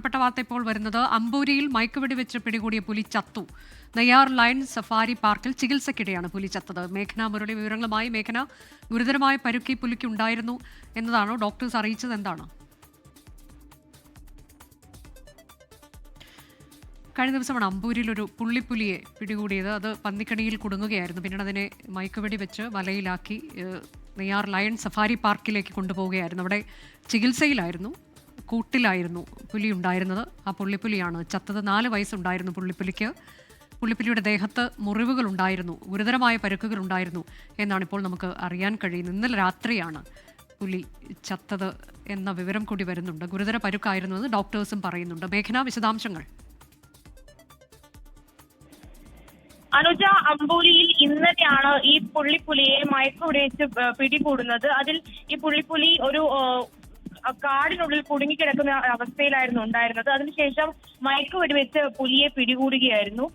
പ്രധാനപ്പെട്ട വാർത്ത ഇപ്പോൾ വരുന്നത് അമ്പൂരിയിൽ മയക്കുവെടി വെച്ച് പിടികൂടിയ പുലി ചത്തു. നെയ്യാർ ലയൺ സഫാരി പാർക്കിൽ ചികിത്സയ്ക്കിടെയാണ് പുലി ചത്തത്. മേഘന മുരളി വിവരങ്ങളുമായി. മേഘന, ഗുരുതരമായ പരുക്ക് ഈ പുലിക്ക് ഉണ്ടായിരുന്നു എന്നതാണോ ഡോക്ടേഴ്സ് അറിയിച്ചത്? എന്താണ്? കഴിഞ്ഞ ദിവസമാണ് അമ്പൂരിൽ ഒരു പുള്ളിപ്പുലിയെ പിടികൂടിയത്. അത് പന്നിക്കണിയിൽ കുടുങ്ങുകയായിരുന്നു. പിന്നീട് അതിനെ മയക്കുവെടി വെച്ച് വലയിലാക്കി നെയ്യാർ ലയൺ സഫാരി പാർക്കിലേക്ക് കൊണ്ടുപോവുകയായിരുന്നു. അവിടെ ചികിത്സയിലായിരുന്നു. കൂട്ടിലായിരുന്നു പുലി ഉണ്ടായിരുന്നത്. ആ പുള്ളിപ്പുലിയാണ് ചത്തത്. 4 വയസ്സുണ്ടായിരുന്നു പുള്ളിപ്പുലിക്ക്. പുള്ളിപ്പുലിയുടെ ദേഹത്ത് മുറിവുകൾ ഉണ്ടായിരുന്നു, ഗുരുതരമായ പരുക്കുകൾ ഉണ്ടായിരുന്നു എന്നാണ് ഇപ്പോൾ നമുക്ക് അറിയാൻ കഴിയുന്നത്. ഇന്നലെ രാത്രിയാണ് പുലി ചത്തത് എന്ന വിവരം കൂടി വരുന്നുണ്ട്. ഗുരുതര പരുക്കായിരുന്നു എന്ന് ഡോക്ടേഴ്സും പറയുന്നുണ്ട്. മേഘന, വിശദാംശങ്ങൾ. അനുജ, അമ്പൂരിയിൽ ഇന്നലെയാണ് ഈ പുള്ളിപ്പുലിയെ മയക്കുവെടി വെച്ച് പിടികൂടുന്നത്. അതിൽ ഈ പുള്ളിപ്പുലി ഒരു കാടിനുള്ളിൽ കുടുങ്ങിക്കിടക്കുന്ന അവസ്ഥയിലായിരുന്നു ഉണ്ടായിരുന്നത്. അതിനുശേഷം മയക്കുവെടി വെച്ച് പുലിയെ പിടികൂടുകയായിരുന്നു.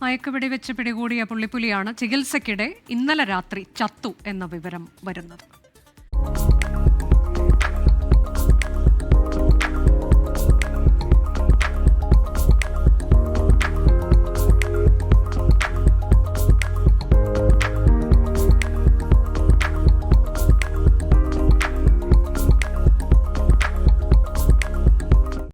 മയക്കുവെടി വെച്ച് പിടികൂടിയ പുള്ളിപ്പുലിയാണ് ചികിത്സയ്ക്കിടെ ഇന്നലെ രാത്രി ചത്തു എന്ന വിവരം വരുന്നത്.